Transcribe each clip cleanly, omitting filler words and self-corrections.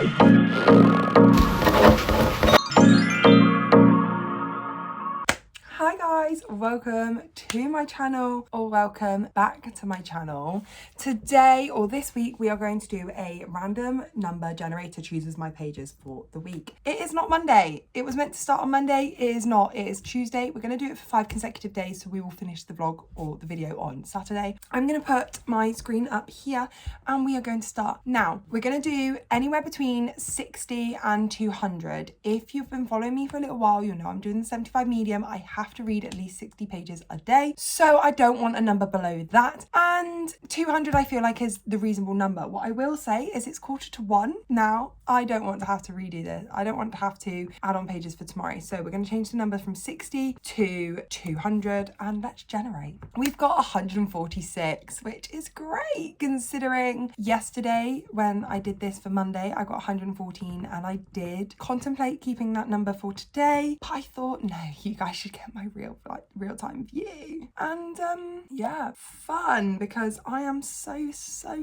Hi guys, welcome to my channel, or welcome back to my channel. Today or this week we are going to do a random number generator chooses my pages for the week. It is not Monday. It was meant to start on Monday. It is not. It is Tuesday. We're going to do it for 5 consecutive days, so we will finish the vlog or the video on Saturday. I'm going to put my screen up here and we are going to start. Now, we're going to do anywhere between 60 and 200. If you've been following me for a little while, you'll know I'm doing the 75 medium. I have to read at least 60 pages a day, so I don't want a number below that, and 200 I feel like is the reasonable number. What I will say is it's 1:45 now. I don't want to have to redo this. I don't want to have to add on pages for tomorrow, so we're going to change the number from 60 to 200 and let's generate. We've got 146, which is great considering yesterday when I did this for Monday I got 114, and I did contemplate keeping that number for today, but I thought no, you guys should get my real-time view. And yeah, fun, because I am so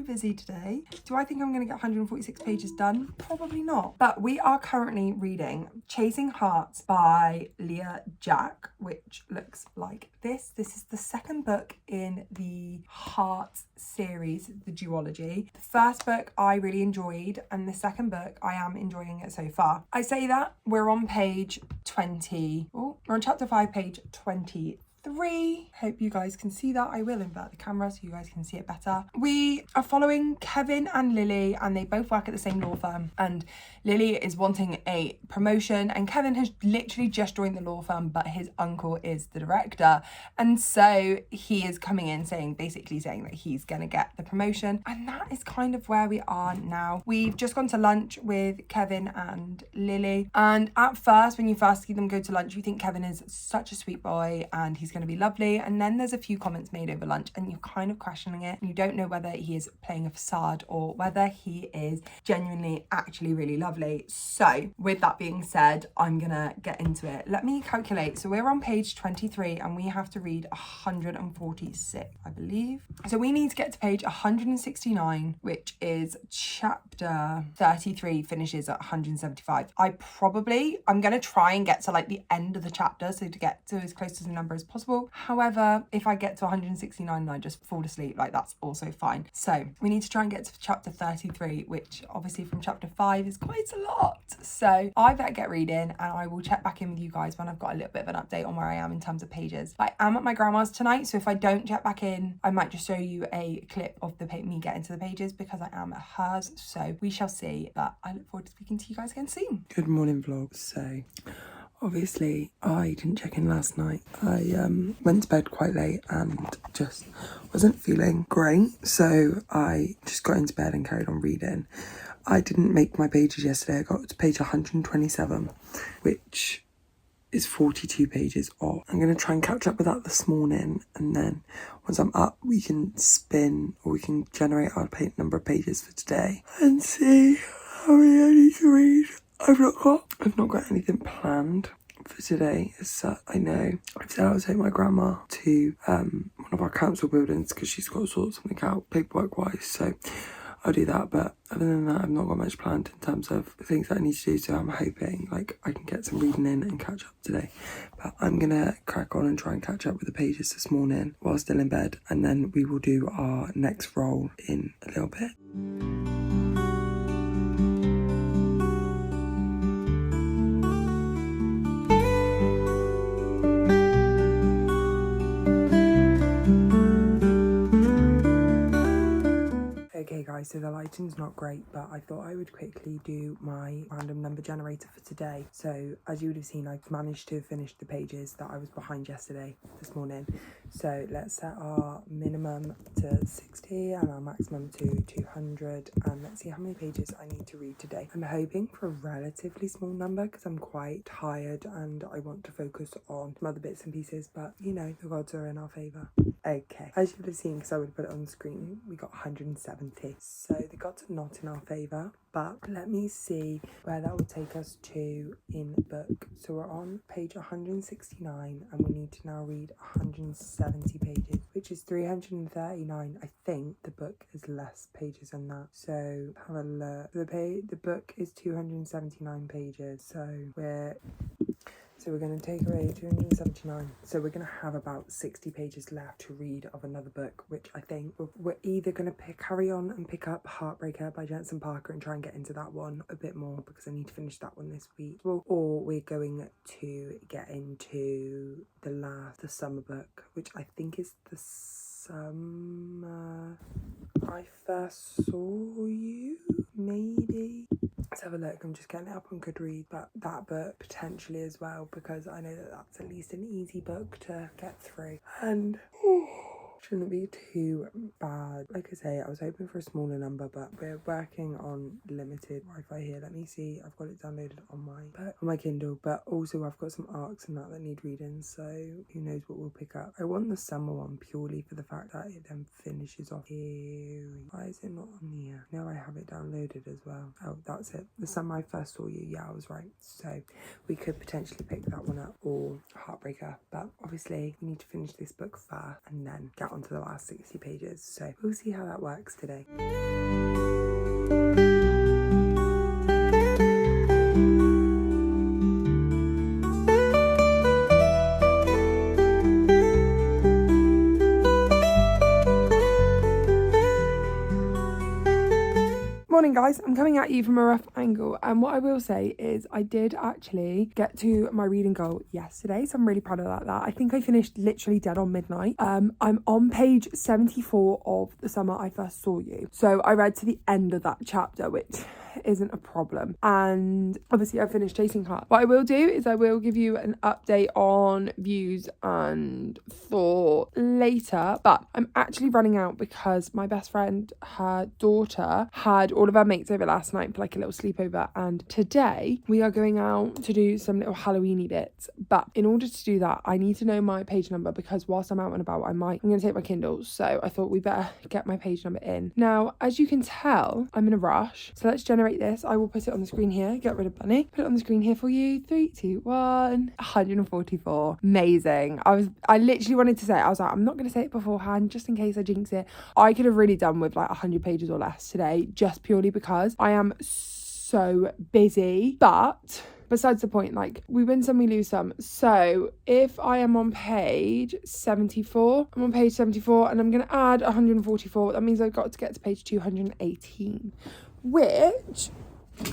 busy today. Do I think I'm gonna get 146 pages done? Probably not, but we are currently reading Chasing Hearts by Leah Jack, which looks like this. This is the second book in the Hearts series, the duology. The first book I really enjoyed, and the second book I am enjoying it so far. I say that we're on page 20. Oh, we're on chapter 5, page 23. Hope you guys can see that. I will invert the camera so you guys can see it better. We are following Kevin and Lily, and they both work at the same law firm, and Lily is wanting a promotion and Kevin has literally just joined the law firm, but his uncle is the director, and so he is coming in basically saying that he's gonna get the promotion, and that is kind of where we are now. We've just gone to lunch with Kevin and Lily, and at first when you first see them go to lunch you think Kevin is such a sweet boy and he's going to be lovely, and then there's a few comments made over lunch and you're kind of questioning it and you don't know whether he is playing a facade or whether he is genuinely actually really lovely. So with that being said, I'm gonna get into it. Let me calculate. So we're on page 23 and we have to read 146, I believe. So we need to get to page 169, which is chapter 33, finishes at 175. I'm gonna try and get to like the end of the chapter, so to get to as close to the number as possible. However, if I get to 169 and I just fall asleep, like that's also fine. So we need to try and get to chapter 33, which obviously from chapter 5 is quite a lot. So I better get reading and I will check back in with you guys when I've got a little bit of an update on where I am in terms of pages. I am at my grandma's tonight, so if I don't check back in, I might just show you a clip of me getting to the pages because I am at hers. So we shall see, but I look forward to speaking to you guys again soon. Good morning vlog. So obviously, I didn't check in last night. I went to bed quite late and just wasn't feeling great. So I just got into bed and carried on reading. I didn't make my pages yesterday. I got to page 127, which is 42 pages off. I'm going to try and catch up with that this morning. And then once I'm up, we can spin, or we can generate our number of pages for today and see how many I need to read. I've not got anything planned for today. I know I've said I'll take my grandma to one of our council buildings because she's got to sort something out paperwork wise, so I'll do that. But other than that, I've not got much planned in terms of things that I need to do, so I'm hoping like I can get some reading in and catch up today. But I'm gonna crack on and try and catch up with the pages this morning while still in bed, and then we will do our next roll in a little bit. Okay guys, so the lighting's not great, but I thought I would quickly do my random number generator for today. So as you would have seen, I've managed to finish the pages that I was behind yesterday this morning. So let's set our minimum to 60 and our maximum to 200, and let's see how many pages I need to read today. I'm hoping for a relatively small number because I'm quite tired and I want to focus on some other bits and pieces, but you know, the gods are in our favour. Okay, as you would have seen, because I would have put it on the screen, we got 170. So the odds are not in our favour, but let me see where that would take us to in the book. So we're on page 169 and we need to now read 170 pages, which is 339. I think the book is less pages than that. So have a look. The book is 279 pages. So we're going to take away 279. So we're going to have about 60 pages left to read of another book, which I think we're either going to carry on and pick up Heartbreaker by Jensen Parker and try and get into that one a bit more because I need to finish that one this week. Or we're going to get into the summer book, which I think is the summer I first saw you, maybe. Let's have a look. I'm just getting it up on Goodreads, but that book potentially as well, because I know that that's at least an easy book to get through and shouldn't be too bad. Like I say, I was hoping for a smaller number, but we're working on limited Wi-Fi here. Let me see. I've got it downloaded on my Kindle, but also I've got some arcs and that need reading, so who knows what we'll pick up. I want the summer one purely for the fact that it then finishes off here. Why is it not on here? No, I have it downloaded as well. Oh, that's it. The summer I first saw you. Yeah, I was right. So we could potentially pick that one up or Heartbreaker, but obviously we need to finish this book first and then get on to the last 60 pages, so we'll see how that works today. Morning guys, I'm coming at you from a rough angle, and what I will say is I did actually get to my reading goal yesterday, so I'm really proud of that. I think I finished literally dead on midnight. I'm on page 74 of The Summer I First Saw You, so I read to the end of that chapter, which isn't a problem, and obviously I finished Chasing Heart. What I will do is I will give you an update on views and thought later, but I'm actually running out because my best friend, her daughter, had all of our mates over last night for like a little sleepover, and today we are going out to do some little Halloweeny bits. But in order to do that, I need to know my page number, because whilst I'm out and about, I'm going to take my Kindle, so I thought we better get my page number in. Now, as you can tell, I'm in a rush, so let's generate this. I will put it on the screen here. Get rid of Bunny. Put it on the screen here for you. 3, 2, 1. 144. Amazing. I literally wanted to say it. I was like, I'm not going to say it beforehand just in case I jinx it. I could have really done with like 100 pages or less today, just purely because I am so busy. But besides the point, like, we win some, we lose some. So if I am on page 74, I'm on page 74 and I'm going to add 144. That means I've got to get to page 218, which,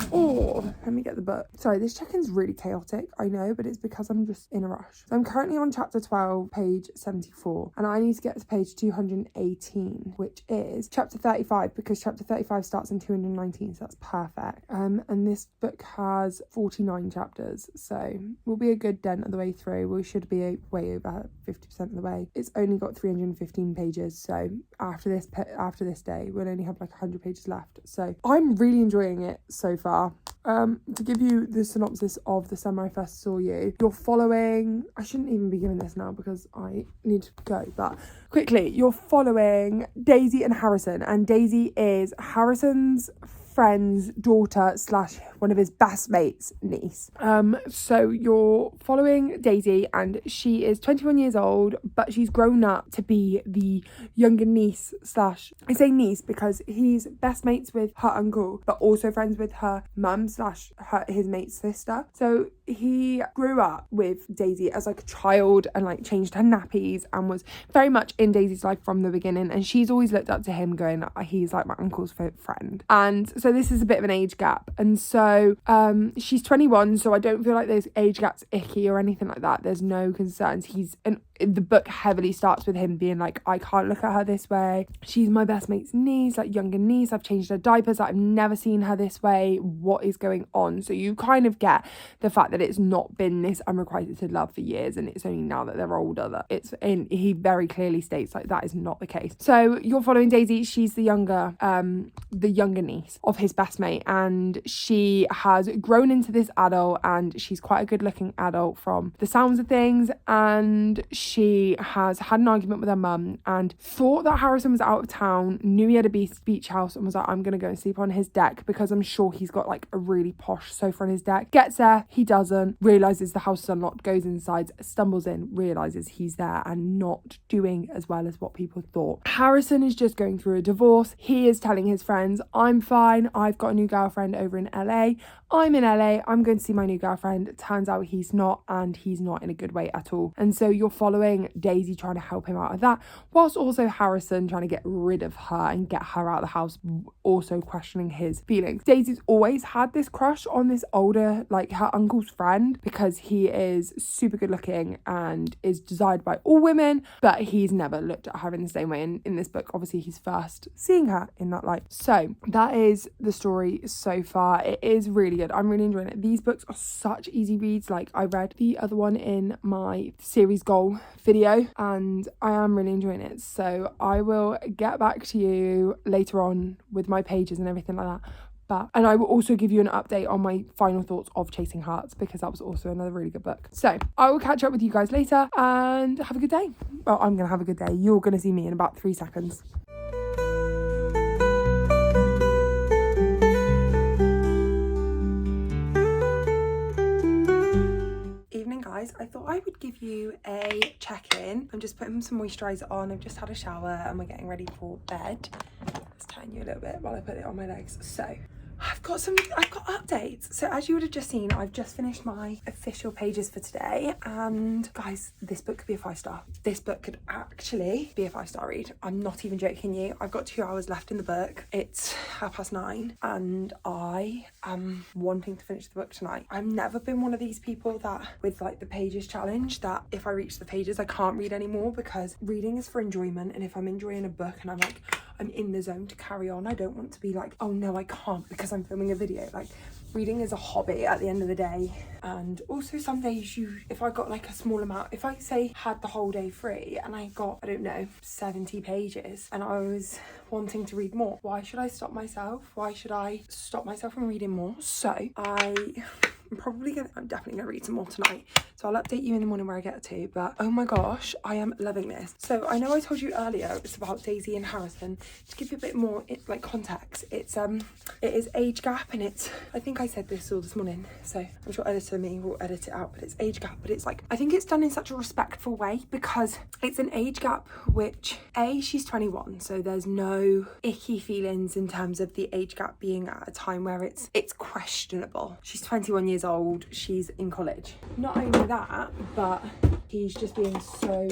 let me get the book. Sorry, this check-in's really chaotic, I know, but it's because I'm just in a rush. So I'm currently on chapter 12, page 74, and I need to get to page 218, which is chapter 35, because chapter 35 starts in 219, so that's perfect. And this book has 49 chapters, so we'll be a good dent of the way through. We should be way over 50% of the way. It's only got 315 pages, so after this day, we'll only have like 100 pages left. So I'm really enjoying it so far. To give you the synopsis of The Summer I First Saw You, you're following, I shouldn't even be giving this now because I need to go, but quickly, you're following Daisy and Harrison, and Daisy is Harrison's friend's daughter / one of his best mates' niece. So you're following Daisy, and she is 21 years old, but she's grown up to be the younger niece / I say niece because he's best mates with her uncle, but also friends with her mum / his mate's sister. So he grew up with Daisy as like a child and like changed her nappies and was very much in Daisy's life from the beginning, and she's always looked up to him, going, he's like my uncle's friend. And so this is a bit of an age gap, and so she's 21, so I don't feel like there's age gaps icky or anything like that. There's no concerns. The book heavily starts with him being like, I can't look at her this way. She's my best mate's niece, like younger niece. I've changed her diapers. I've never seen her this way. What is going on? So you kind of get the fact that it's not been this unrequited love for years, and it's only now that they're older that it's in. He very clearly states like that is not the case. So you're following Daisy. She's the younger niece of his best mate, and she has grown into this adult, and she's quite a good looking adult from the sounds of things, and she has had an argument with her mum and thought that Harrison was out of town, knew he had a beach house, and was like, I'm gonna go and sleep on his deck because I'm sure he's got like a really posh sofa on his deck. Gets there, he doesn't, realizes the house is unlocked, goes inside, stumbles in, realizes he's there and not doing as well as what people thought. Harrison is just going through a divorce. He is telling his friends, I'm fine, I've got a new girlfriend over in LA, I'm in LA, I'm going to see my new girlfriend. It turns out he's not, and he's not in a good way at all. And so you're following Daisy trying to help him out of that, whilst also Harrison trying to get rid of her and get her out of the house, also questioning his feelings. Daisy's always had this crush on this older, like her uncle's friend, because he is super good looking and is desired by all women, but he's never looked at her in the same way. And in this book, obviously he's first seeing her in that light. So that is the story so far. It is really good. I'm really enjoying it. These books are such easy reads. Like, I read the other one in my series goal video and I am really enjoying it. So I will get back to you later on with my pages and everything like that. And I will also give you an update on my final thoughts of Chasing Hearts, because that was also another really good book. So I will catch up with you guys later and have a good day. Well, I'm going to have a good day. You're going to see me in about 3 seconds. Evening, guys. I thought I would give you a check-in. I'm just putting some moisturiser on. I've just had a shower and we're getting ready for bed. Let's turn you a little bit while I put it on my legs. So I've got updates. So as you would have just seen, I've just finished my official pages for today, and guys, this book could be a 5-star. This book could actually be a 5-star read. I'm not even joking you. I've got 2 hours left in the book. It's 9:30 and I am wanting to finish the book tonight. I've never been one of these people that, with like the pages challenge, that if I reach the pages I can't read anymore, because reading is for enjoyment, and if I'm enjoying a book and I'm in the zone to carry on, I don't want to be like, oh no, I can't because I'm filming a video. Like, reading is a hobby at the end of the day. And also some days if I got like a small amount, if I say had the whole day free and I got, I don't know, 70 pages and I was wanting to read more, why should I stop myself? Why should I stop myself from reading more? So I'm definitely gonna read some more tonight. So I'll update you in the morning where I get to, but oh my gosh, I am loving this. So I know I told you earlier it's about Daisy and Harrison. To give you a bit more like context, it is age gap, and I think I said this all this morning, so I'm sure editor me will edit it out, but it's age gap, but it's like, I think it's done in such a respectful way, because it's an age gap which, she's 21, so there's no icky feelings in terms of the age gap being at a time where it's questionable. She's 21 years old, she's in college. Not only that, but he's just being so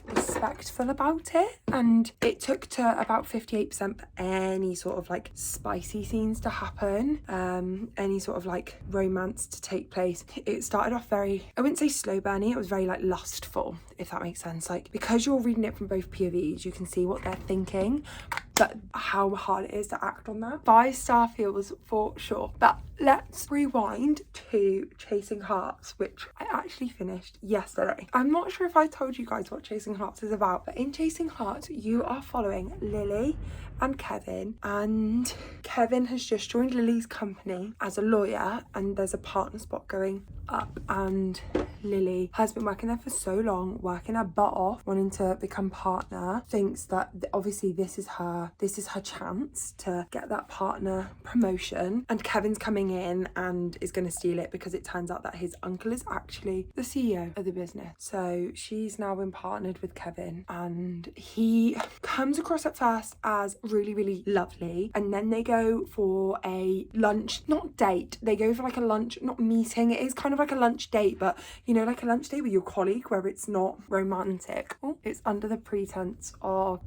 respectful about it, and it took to about 58% for any sort of like spicy scenes to happen, any sort of like romance to take place. It started off very, I wouldn't say slow burning, it was very like lustful, if that makes sense. Like, because you're reading it from both POVs, you can see what they're thinking, but how hard it is to act on that. 5-star feels for sure. But let's rewind to Chasing Hearts, which I actually finished yesterday. I'm not sure if I told you guys what Chasing Hearts is about, but in Chasing Hearts, you are following Lily and Kevin, and Kevin has just joined Lily's company as a lawyer, and there's a partner spot going up, and Lily has been working there for so long, working her butt off, wanting to become partner, thinks that obviously this is her chance to get that partner promotion, and Kevin's coming in and is going to steal it, because it turns out that his uncle is actually the CEO of the business. So she's now been partnered with Kevin, and he comes across at first as really, really lovely, and then they go for a lunch, not date, they go for like a lunch, not meeting, it is kind of like a lunch date, but you know, like a lunch date with your colleague where it's not romantic. It's under the pretense of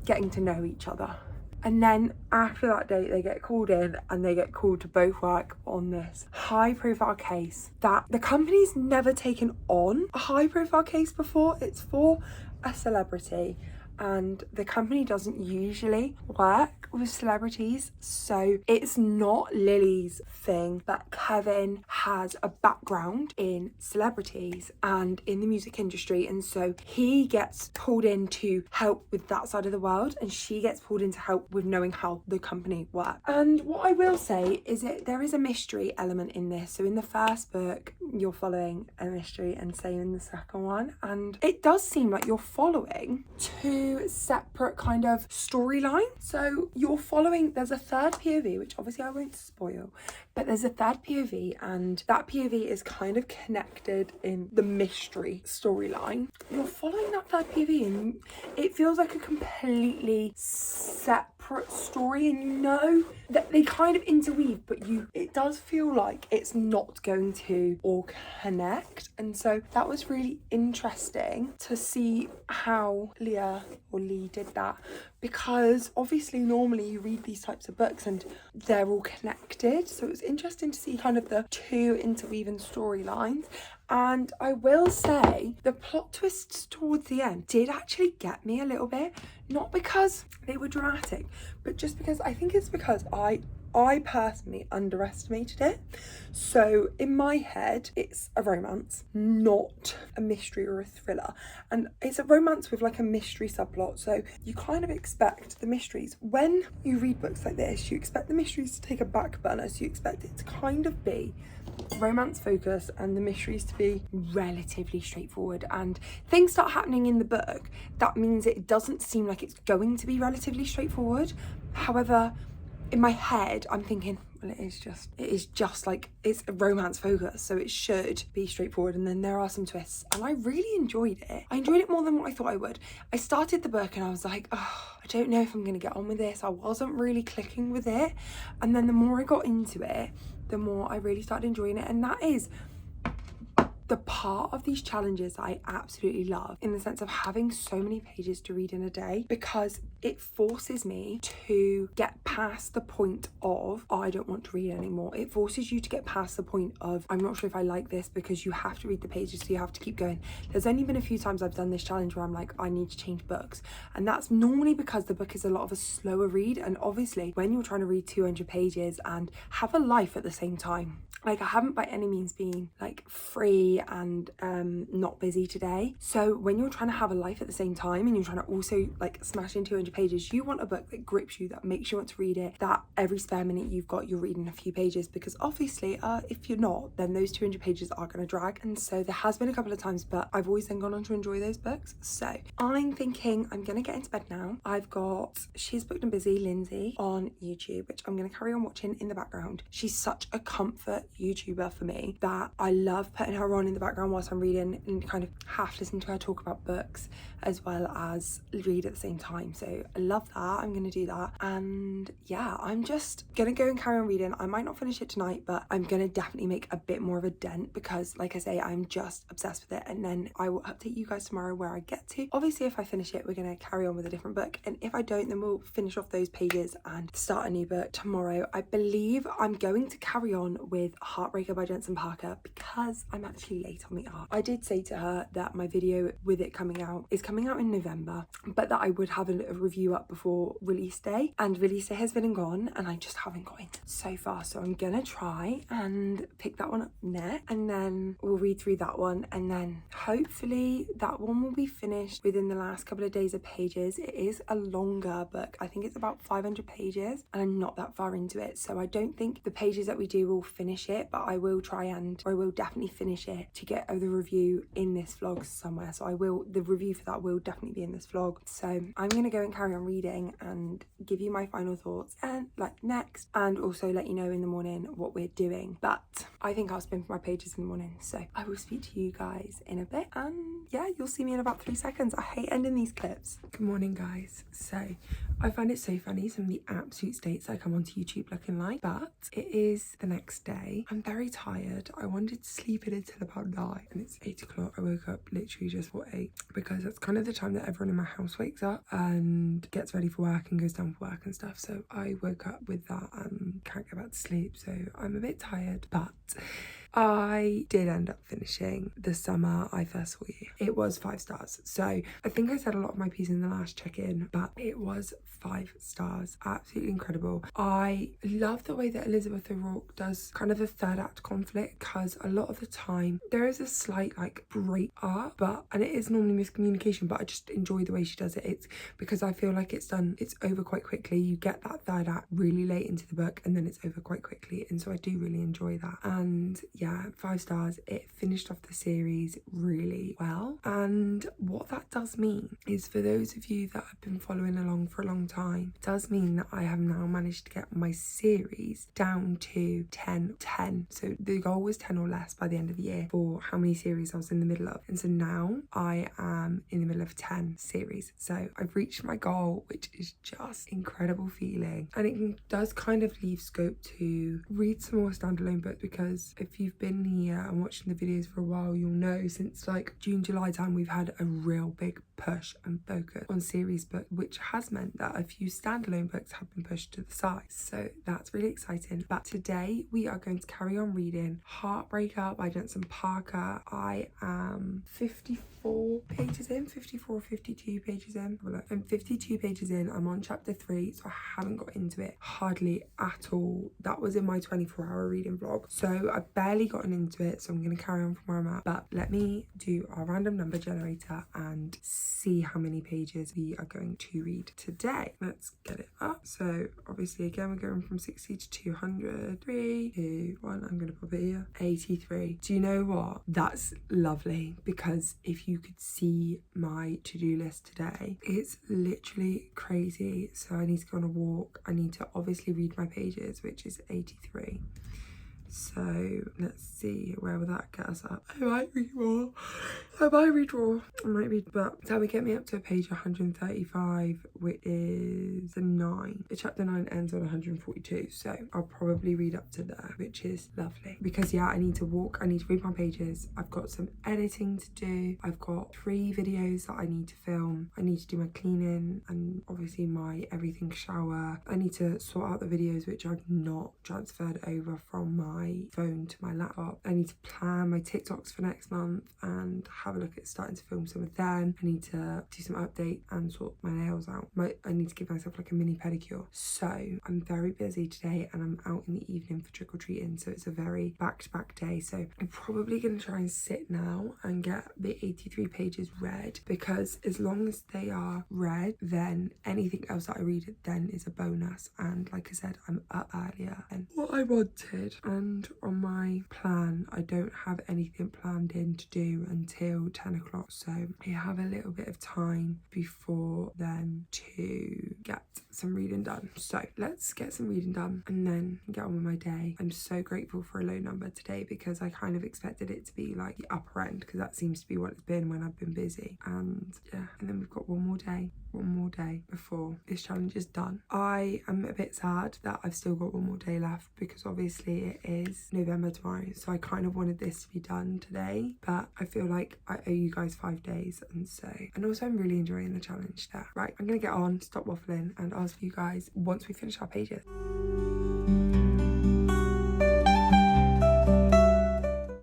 getting to know each other. And then after that date, they get called in, and they get called to both work on this high profile case that the company's never taken on a high profile case before. It's for a celebrity, and the company doesn't usually work with celebrities, so it's not Lily's thing, but Kevin has a background in celebrities and in the music industry, and so he gets pulled in to help with that side of the world, and she gets pulled in to help with knowing how the company works. And what I will say is that there is a mystery element in this. So in the first book you're following a mystery, and same in the second one, and it does seem like you're following two separate kind of storylines. So you're following, there's a third POV, which obviously I won't spoil, but there's a third POV, and that POV is kind of connected in the mystery storyline. You're following that third POV and it feels like a completely separate story, and you know that they kind of interweave, but it does feel like it's not going to all connect. And so that was really interesting to see how Lee did that, because obviously normally you read these types of books and they're all connected, so it was interesting to see kind of the two interweaving storylines. And I will say the plot twists towards the end did actually get me a little bit, not because they were dramatic, but just because I think it's because I personally underestimated it. So in my head, it's a romance, not a mystery or a thriller. And it's a romance with like a mystery subplot. So you kind of expect the mysteries. When you read books like this, you expect the mysteries to take a back burner. So you expect it to kind of be romance focus and the mysteries to be relatively straightforward, and things start happening in the book that means it doesn't seem like it's going to be relatively straightforward. However, in my head I'm thinking, well, it is just like, it's a romance focus, so it should be straightforward. And then there are some twists, and I really enjoyed it. I enjoyed it more than what I thought I would. I started the book and I was like, oh, I don't know if I'm gonna get on with this. I wasn't really clicking with it, and then the more I got into it, the more I really started enjoying it. And that is the part of these challenges that I absolutely love, in the sense of having so many pages to read in a day, because it forces me to get past the point of, oh, I don't want to read anymore. It forces you to get past the point of, I'm not sure if I like this, because you have to read the pages, so you have to keep going. There's only been a few times I've done this challenge where I'm like, I need to change books, and that's normally because the book is a lot of a slower read. And obviously when you're trying to read 200 pages and have a life at the same time, like I haven't by any means been like free and not busy today. So when you're trying to have a life at the same time and you're trying to also like smash in 200 pages, you want a book that grips you, that makes you want to read it, that every spare minute you've got, you're reading a few pages, because obviously if you're not, then those 200 pages are going to drag. And so there has been a couple of times, but I've always then gone on to enjoy those books. So I'm thinking I'm going to get into bed now. I've got She's Booked and Busy Lindsay on YouTube, which I'm going to carry on watching in the background. She's such a comfort YouTuber for me that I love putting her on in the background whilst I'm reading, and kind of half listen to her talk about books as well as read at the same time. So I love that. I'm gonna do that, and yeah, I'm just gonna go and carry on reading. I might not finish it tonight, but I'm gonna definitely make a bit more of a dent, because like I say, I'm just obsessed with it. And then I will update you guys tomorrow where I get to. Obviously if I finish it, we're gonna carry on with a different book, and if I don't, then we'll finish off those pages and start a new book tomorrow. I believe I'm going to carry on with Heartbreaker by Jensen Parker, because I'm actually late on the art. I did say to her that my video with it coming out is coming out in November, but that I would have a review up before release day, and release day has been and gone, and I just haven't got into it so far. So I'm gonna try and pick that one up next, and then we'll read through that one, and then hopefully that one will be finished within the last couple of days of pages. It is a longer book. I think it's about 500 pages, and I'm not that far into it, so I don't think the pages that we do will finish it, but I will try and, or I will definitely finish it to get the review in this vlog somewhere. So the review for that will definitely be in this vlog. So I'm gonna go and carry on reading and give you my final thoughts and like next, and also let you know in the morning what we're doing. But I think I'll spin for my pages in the morning, so I will speak to you guys in a bit, and yeah, you'll see me in about 3 seconds. I hate ending these clips. Good morning guys. So I find it so funny, some of the absolute states I come onto YouTube looking like, but it is the next day. I'm very tired. I wanted to sleep in until about 9, and it's 8 o'clock. I woke up literally just for 8, because that's kind of the time that everyone in my house wakes up and gets ready for work and goes down for work and stuff. So I woke up with that and can't go back to sleep, so I'm a bit tired, but I did end up finishing The Summer I First Saw You. It was 5 stars. So I think I said a lot of my piece in the last check-in, but it was 5 stars. Absolutely incredible. I love the way that Elizabeth O'Rourke does kind of a third act conflict, because a lot of the time there is a slight like break up, and it is normally miscommunication, but I just enjoy the way she does it. It's because I feel like it's over quite quickly. You get that third act really late into the book and then it's over quite quickly, and so I do really enjoy that. And yeah, 5 stars. It finished off the series really well, and what that does mean is, for those of you that have been following along for a long time, it does mean that I have now managed to get my series down to 10. So the goal was 10 or less by the end of the year for how many series I was in the middle of, and so now I am in the middle of 10 series. So I've reached my goal, which is just incredible feeling, and it does kind of leave scope to read some more standalone books, because if you've been here and watching the videos for a while, you'll know since like June, July time, we've had a real big push and focus on series books, which has meant that a few standalone books have been pushed to the side. So that's really exciting. But today we are going to carry on reading Heartbreaker by Jensen Parker. I am 54 pages in, 54 or 52 pages in. I'm 52 pages in. I'm on chapter 3, so I haven't got into it hardly at all. That was in my 24-hour reading vlog, so I've barely gotten into it, so I'm going to carry on from where I'm at. But let me do our random number generator and see how many pages we are going to read today. Let's get it up. So obviously again, we're going from 60 to 200. 3, 2, 1. I'm going to pop it here. 83. Do you know what? That's lovely, because if you could see my to-do list today, it's literally crazy. So I need to go on a walk. I need to obviously read my pages, which is 83. So let's see, where will that get us up? I might read more. I might read, but that would get me up to page 135, which is the 9. The chapter 9 ends on 142, so I'll probably read up to there, which is lovely. Because yeah, I need to walk, I need to read my pages, I've got some editing to do, I've got 3 videos that I need to film, I need to do my cleaning and obviously my everything shower. I need to sort out the videos which I've not transferred over from my phone to my laptop. I need to plan my TikToks for next month and have a look at starting to film some of them. I need to do some update and sort my nails out. I need to give myself like a mini pedicure. So I'm very busy today, and I'm out in the evening for trick-or-treating, so it's a very back-to-back day. So I'm probably going to try and sit now and get the 83 pages read, because as long as they are read, then anything else that I read then is a bonus. And like I said, I'm up earlier than what I wanted, and on my plan I don't have anything planned in to do until 10 o'clock, so I have a little bit of time before then to get some reading done. So let's get some reading done and then get on with my day. I'm so grateful for a low number today, because I kind of expected it to be like the upper end, because that seems to be what it's been when I've been busy. And yeah, and then we've got one more day before this challenge is done. I am a bit sad that I've still got one more day left, because obviously it is November tomorrow, so I kind of wanted this to be done today, but I feel like I owe you guys 5 days, and also I'm really enjoying the challenge there. Right, I'm gonna get on, stop waffling, and ask you guys once we finish our pages.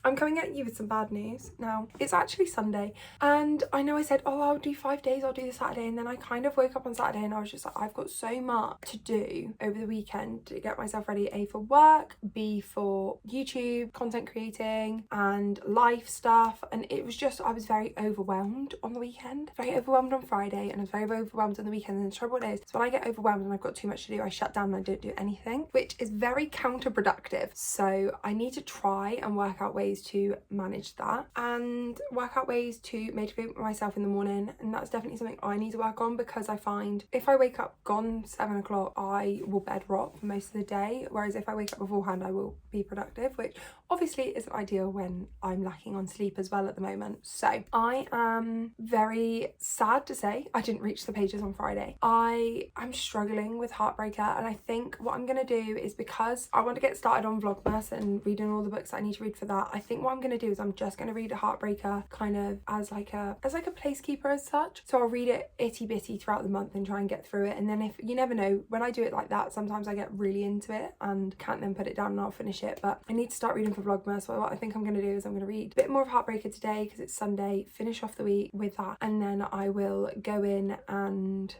I'm coming at you with some bad news. Now, it's actually Sunday, and I know I said, oh, I'll do 5 days, I'll do the Saturday, and then I kind of woke up on Saturday and I was just like, I've got so much to do over the weekend to get myself ready, A, for work, B, for YouTube, content creating, and life stuff, and it was just, I was very overwhelmed on the weekend, very overwhelmed on Friday, and I was very overwhelmed on the weekend. And the trouble is when I get overwhelmed and I've got too much to do, I shut down and I don't do anything, which is very counterproductive. So I need to try and work out ways to manage that and work out ways to motivate myself in the morning, and that's definitely something I need to work on, because I find if I wake up gone 7 o'clock, I will bed rot for most of the day, whereas if I wake up beforehand I will be productive, which obviously isn't ideal when I'm lacking on sleep as well at the moment. So I am very sad to say I didn't reach the pages on Friday. I am struggling with Heartbreaker, and I think what I'm gonna do is, because I want to get started on Vlogmas and reading all the books that I need to read for that, I think what I'm going to going to do is I'm just going to read a heartbreaker kind of as like a placekeeper as such. So I'll read it itty bitty throughout the month and try and get through it. And then if you never know, when I do it like that, sometimes I get really into it and can't then put it down and I'll finish it. But I need to start reading for Vlogmas. So what I think I'm going to do is I'm going to read a bit more of Heartbreaker today because it's Sunday, finish off the week with that, and then I will go in and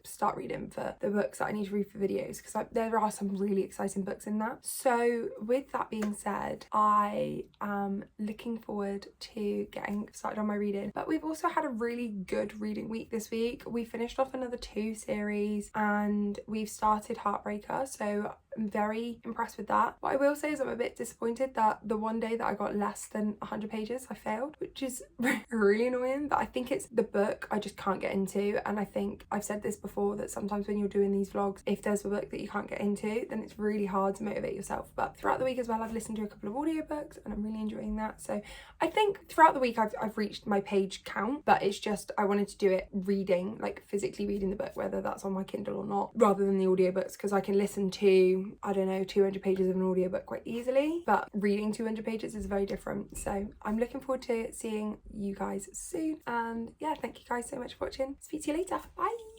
start reading for the books that I need to read for videos, because there are some really exciting books in that. So with that being said, I am looking forward to getting started on my reading. But we've also had a really good reading week this week. We finished off another 2 series and we've started Heartbreaker, so I'm very impressed with that. What I will say is I'm a bit disappointed that the one day that I got less than 100 pages I failed, which is really annoying. But I think it's the book I just can't get into, and I think I've said this before, that sometimes when you're doing these vlogs, if there's a book that you can't get into, then it's really hard to motivate yourself. But throughout the week as well, I've listened to a couple of audiobooks and I'm really enjoying that. So I think throughout the week I've reached my page count, but it's just I wanted to do it reading, like physically reading the book, whether that's on my Kindle or not, rather than the audiobooks, because I can listen to, I don't know, 200 pages of an audiobook quite easily, but reading 200 pages is very different. So I'm looking forward to seeing you guys soon, and yeah, thank you guys so much for watching. Speak to you later. Bye.